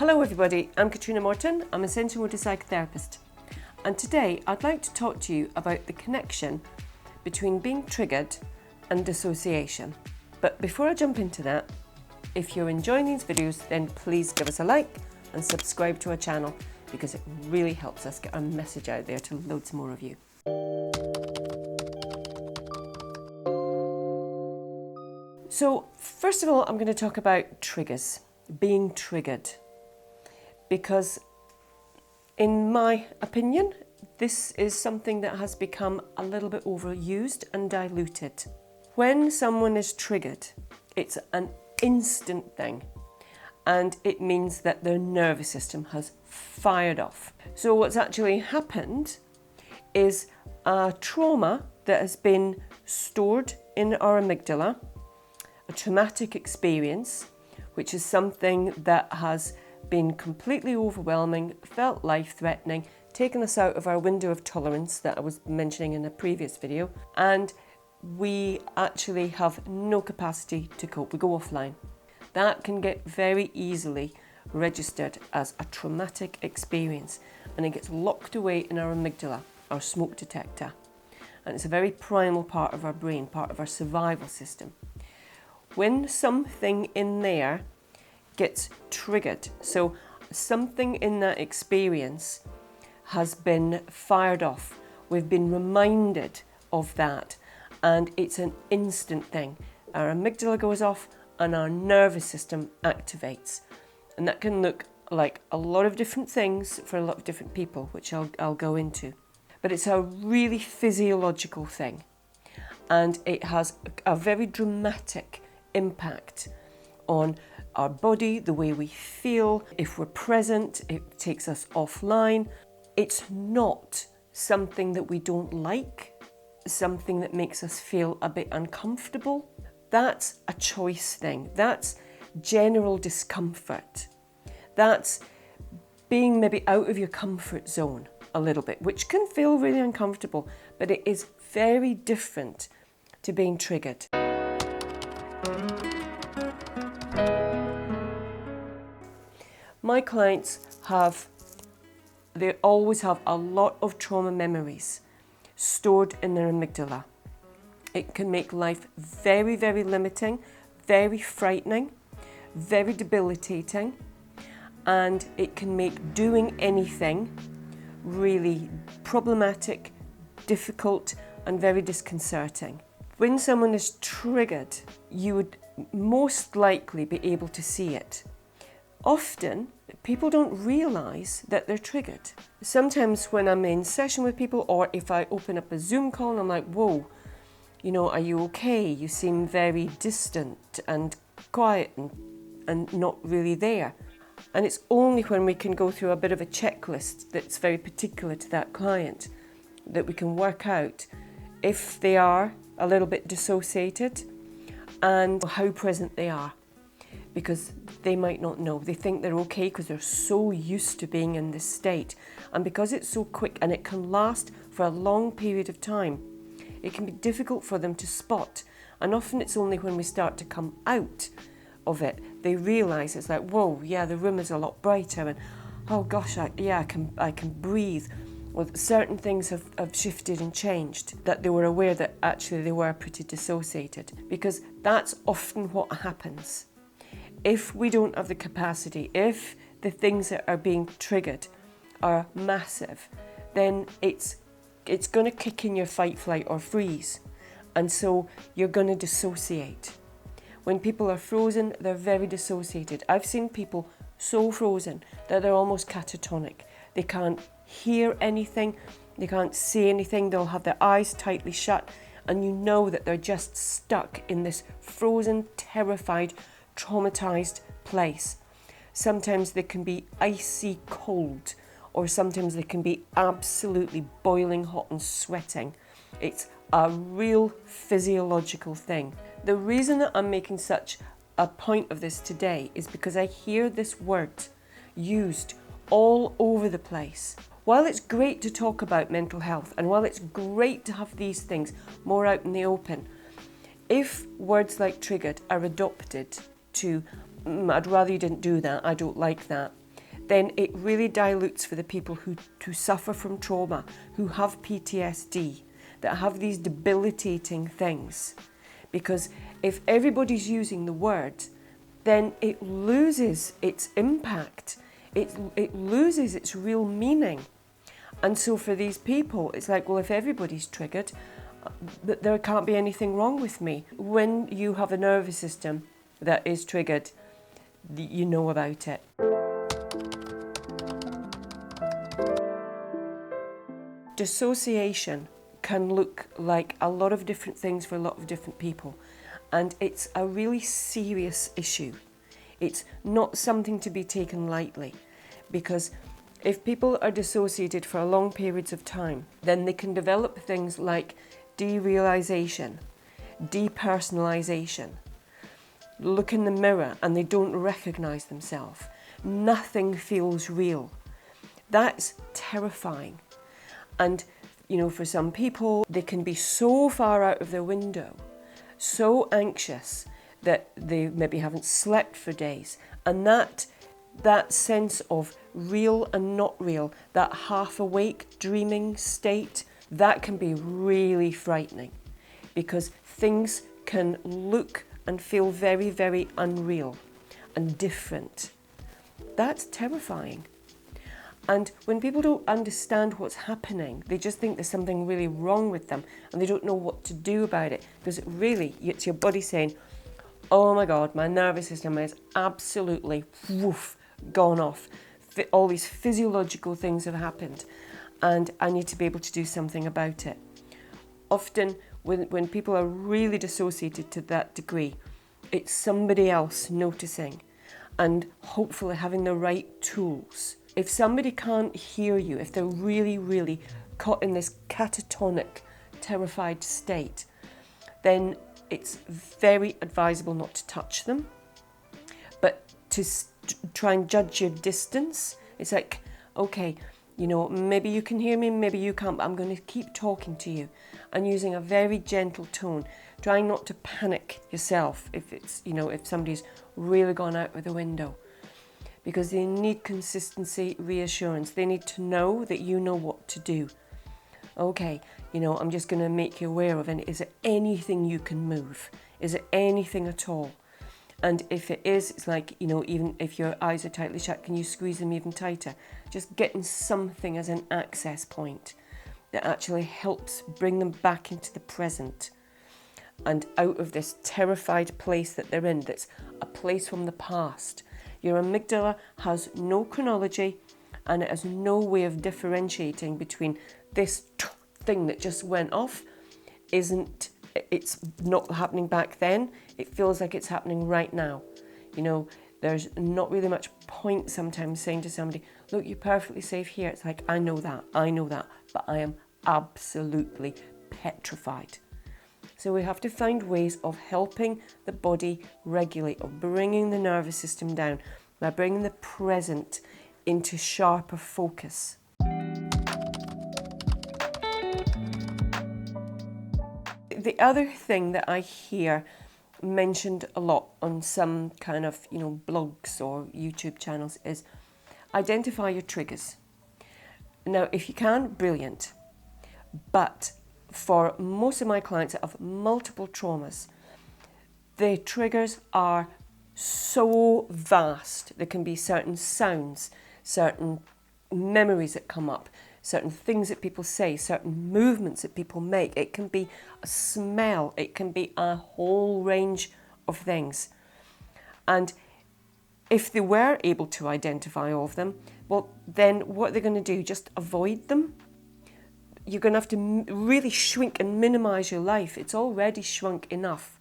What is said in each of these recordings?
Hello everybody, I'm Catriona Morten, I'm a sensory-motor psychotherapist, and today I'd like to talk to you about the connection between being triggered and dissociation. But before I jump into that, if you're enjoying these videos, then please give us a like and subscribe to our channel because it really helps us get our message out there to loads more of you. So first of all, I'm going to talk about triggers, being triggered. Because in my opinion, this is something that has become a little bit overused and diluted. When someone is triggered, it's an instant thing, and it means that their nervous system has fired off. So what's actually happened is a trauma that has been stored in our amygdala, a traumatic experience, which is something that has been completely overwhelming, felt life-threatening, taken us out of our window of tolerance that I was mentioning in a previous video, and we actually have no capacity to cope. We go offline. That can get very easily registered as a traumatic experience, and it gets locked away in our amygdala, our smoke detector. And it's a very primal part of our brain, part of our survival system. When something in there gets triggered, so something in that experience has been fired off, we've been reminded of that, and it's an instant thing. Our amygdala goes off and our nervous system activates, and that can look like a lot of different things for a lot of different people, which I'll go into. But it's a really physiological thing, and it has a very dramatic impact on our body, the way we feel. If we're present, it takes us offline. It's not something that we don't like, something that makes us feel a bit uncomfortable. That's a choice thing. That's general discomfort. That's being maybe out of your comfort zone a little bit, which can feel really uncomfortable, but it is very different to being triggered. My clients they always have a lot of trauma memories stored in their amygdala. It can make life very, very limiting, very frightening, very debilitating, and it can make doing anything really problematic, difficult, and very disconcerting. When someone is triggered, you would most likely be able to see it. Often, people don't realise that they're triggered. Sometimes when I'm in session with people, or if I open up a Zoom call and I'm like, whoa, are you okay? You seem very distant and quiet and not really there. And it's only when we can go through a bit of a checklist that's very particular to that client that we can work out if they are a little bit dissociated and how present they are. Because they might not know. They think they're okay because they're so used to being in this state. And because it's so quick and it can last for a long period of time, it can be difficult for them to spot. And often it's only when we start to come out of it, they realise it's like, whoa, yeah, the room is a lot brighter, and oh gosh, I can breathe. Well, certain things have shifted and changed, that they were aware that actually they were pretty dissociated. Because that's often what happens. If we don't have the capacity, if the things that are being triggered are massive, then it's going to kick in your fight, flight or freeze. And so you're going to dissociate. When people are frozen, they're very dissociated. I've seen people so frozen that they're almost catatonic. They can't hear anything, they can't see anything, they'll have their eyes tightly shut, and you know that they're just stuck in this frozen, terrified, traumatized place. Sometimes they can be icy cold, or sometimes they can be absolutely boiling hot and sweating. It's a real physiological thing. The reason that I'm making such a point of this today is because I hear this word used all over the place. While it's great to talk about mental health, and while it's great to have these things more out in the open, if words like triggered are adopted to, I'd rather you didn't do that, I don't like that, then it really dilutes for the people who suffer from trauma, who have PTSD, that have these debilitating things. Because if everybody's using the word, then it loses its impact. It loses its real meaning. And so for these people, it's like, well, if everybody's triggered, there can't be anything wrong with me. When you have a nervous system that is triggered, you know about it. Dissociation can look like a lot of different things for a lot of different people, and it's a really serious issue. It's not something to be taken lightly, because if people are dissociated for long periods of time, then they can develop things like derealization, depersonalization, look in the mirror and they don't recognize themselves. Nothing feels real. That's terrifying. And, you know, for some people, they can be so far out of their window, so anxious that they maybe haven't slept for days. And that sense of real and not real, that half awake dreaming state, that can be really frightening, because things can look and feel very, very unreal and different. That's terrifying. And when people don't understand what's happening, they just think there's something really wrong with them and they don't know what to do about it, because really it's your body saying, oh my God, my nervous system is absolutely gone off. All these physiological things have happened and I need to be able to do something about it. Often when people are really dissociated to that degree, it's somebody else noticing and hopefully having the right tools. If somebody can't hear you, if they're really, really caught in this catatonic, terrified state, then it's very advisable not to touch them, but to try and judge your distance. It's like, okay, you know, maybe you can hear me, maybe you can't, but I'm going to keep talking to you and using a very gentle tone, trying not to panic yourself if it's, you know, if somebody's really gone out of the window. Because they need consistency, reassurance. They need to know that you know what to do. Okay, you know, I'm just going to make you aware of it. Is there anything you can move? Is there anything at all? And if it is, it's like, you know, even if your eyes are tightly shut, can you squeeze them even tighter? Just getting something as an access point that actually helps bring them back into the present and out of this terrified place that they're in, that's a place from the past. Your amygdala has no chronology and it has no way of differentiating between this thing that just went off, it's not happening back then, it feels like it's happening right now. You know, there's not really much point sometimes saying to somebody, look, you're perfectly safe here. It's like, I know that, but I am absolutely petrified. So we have to find ways of helping the body regulate, of bringing the nervous system down by bringing the present into sharper focus. The other thing that I hear mentioned a lot on some kind of, you know, blogs or YouTube channels is identify your triggers. Now, if you can, brilliant. But for most of my clients that have multiple traumas, the triggers are so vast. There can be certain sounds, certain memories that come up, certain things that people say, certain movements that people make. It can be a smell, it can be a whole range of things. And if they were able to identify all of them, well, then what they're going to do, just avoid them. You're going to have to really shrink and minimize your life. It's already shrunk enough.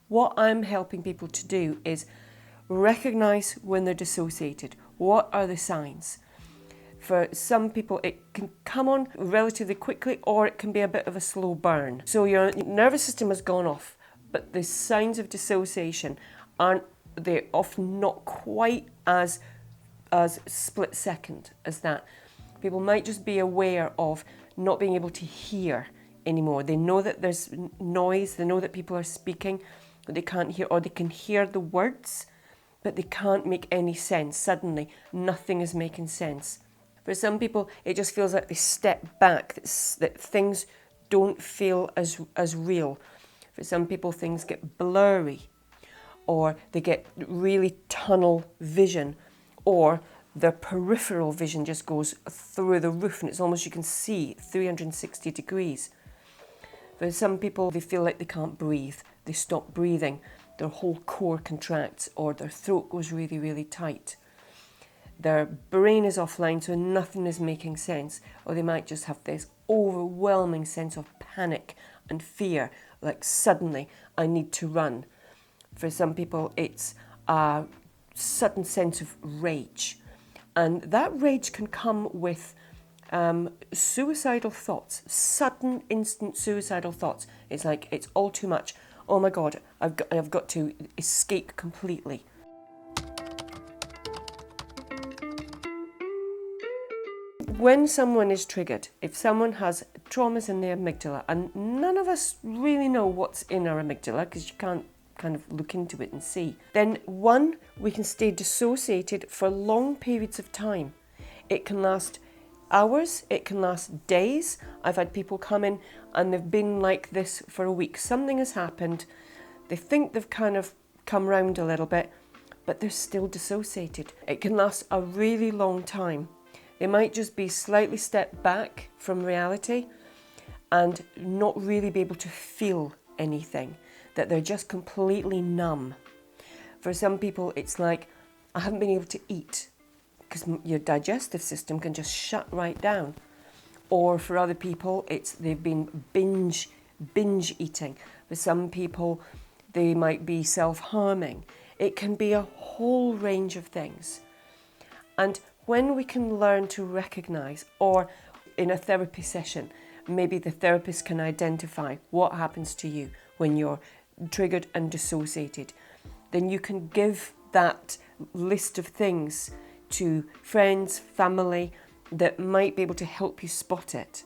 What I'm helping people to do is recognize when they're dissociated. What are the signs? For some people, it can come on relatively quickly, or it can be a bit of a slow burn. So your nervous system has gone off, but the signs of dissociation they're often not quite as split second as that. People might just be aware of not being able to hear anymore. They know that there's noise, they know that people are speaking, but they can't hear, or they can hear the words, but they can't make any sense. Suddenly, nothing is making sense. For some people, it just feels like they step back, that things don't feel as real. For some people, things get blurry, or they get really tunnel vision, or their peripheral vision just goes through the roof and it's almost you can see 360 degrees. For some people, they feel like they can't breathe. They stop breathing. Their whole core contracts, or their throat goes really, really tight. Their brain is offline, so nothing is making sense. Or they might just have this overwhelming sense of panic and fear, like suddenly I need to run. For some people, it's a sudden sense of rage. And that rage can come with suicidal thoughts, sudden, instant suicidal thoughts. It's like, it's all too much. Oh my God, I've got to escape completely. When someone is triggered, if someone has traumas in the amygdala, and none of us really know what's in our amygdala because you can't kind of look into it and see, then one, we can stay dissociated for long periods of time. It can last hours, it can last days. I've had people come in and they've been like this for a week. Something has happened, they think they've kind of come round a little bit, but they're still dissociated. It can last a really long time. They might just be slightly stepped back from reality and not really be able to feel anything, that they're just completely numb. For some people, it's like, I haven't been able to eat because your digestive system can just shut right down. Or for other people, it's they've been binge eating. For some people, they might be self-harming. It can be a whole range of things. And when we can learn to recognize, or in a therapy session, maybe the therapist can identify what happens to you when you're triggered and dissociated, then you can give that list of things to friends, family that might be able to help you spot it.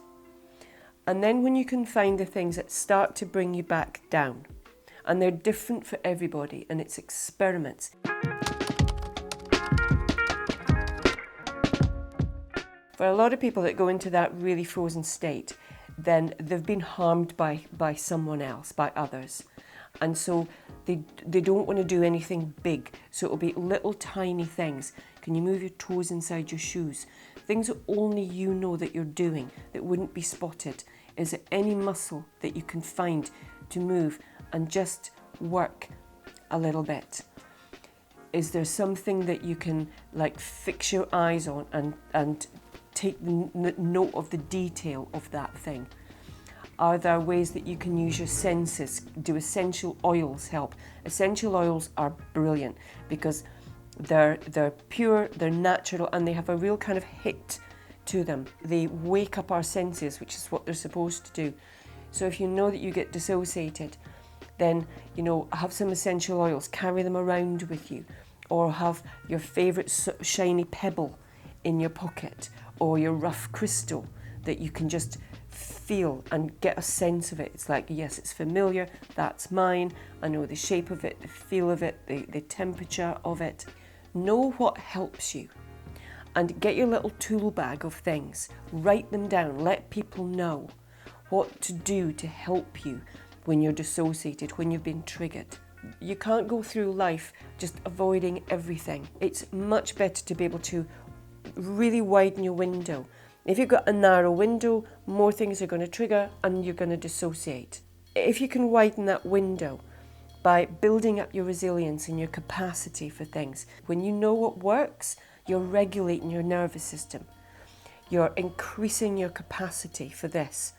And then when you can find the things that start to bring you back down, and they're different for everybody, and it's experiments. For a lot of people that go into that really frozen state, then they've been harmed by someone else, by others. And so they don't want to do anything big. So it'll be little tiny things. Can you move your toes inside your shoes? Things that only you know that you're doing, that wouldn't be spotted. Is it any muscle that you can find to move and just work a little bit? Is there something that you can like fix your eyes on and take note of the detail of that thing? Are there ways that you can use your senses? Do essential oils help? Essential oils are brilliant because they're pure, they're natural, and they have a real kind of hit to them. They wake up our senses, which is what they're supposed to do. So if you know that you get dissociated, then, you know, have some essential oils, carry them around with you, or have your favourite shiny pebble in your pocket, or your rough crystal that you can just feel and get a sense of it. It's like, yes, it's familiar, that's mine, I know the shape of it, the feel of it, the temperature of it. Know what helps you and get your little tool bag of things. Write them down, let people know what to do to help you when you're dissociated, when you've been triggered. You can't go through life just avoiding everything. It's much better to be able to really widen your window. If you've got a narrow window, more things are going to trigger and you're going to dissociate. If you can widen that window by building up your resilience and your capacity for things, when you know what works, you're regulating your nervous system. You're increasing your capacity for this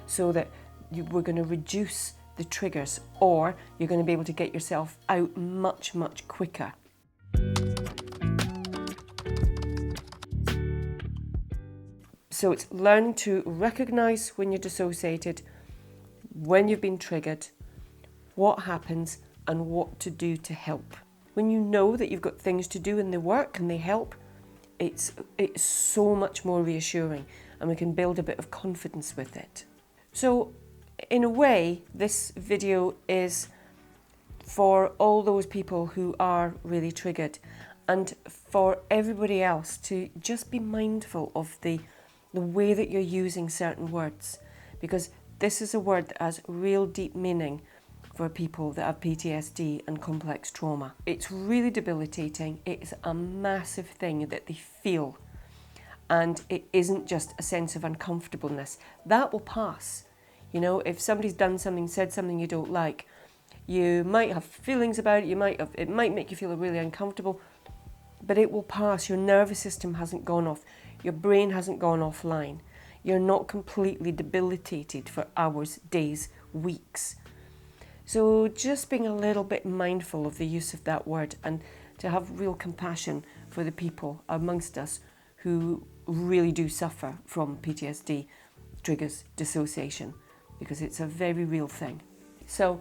so that we're going to reduce the triggers, or you're going to be able to get yourself out much, much quicker. So it's learning to recognise when you're dissociated, when you've been triggered, what happens and what to do to help. When you know that you've got things to do and they work and they help, it's so much more reassuring, and we can build a bit of confidence with it. So in a way, this video is for all those people who are really triggered, and for everybody else to just be mindful of the way that you're using certain words, because this is a word that has real deep meaning for people that have PTSD and complex trauma. It's really debilitating. It's a massive thing that they feel, and it isn't just a sense of uncomfortableness. That will pass. You know, if somebody's done something, said something you don't like, you might have feelings about it, it might make you feel really uncomfortable, but it will pass. Your nervous system hasn't gone off. Your brain hasn't gone offline. You're not completely debilitated for hours, days, weeks. So just being a little bit mindful of the use of that word, and to have real compassion for the people amongst us who really do suffer from PTSD triggers dissociation, because it's a very real thing. So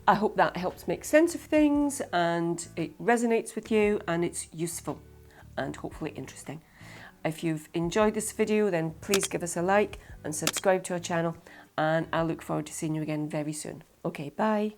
I hope that helps make sense of things and it resonates with you and it's useful and hopefully interesting. If you've enjoyed this video, then please give us a like and subscribe to our channel, and I look forward to seeing you again very soon. Okay, bye.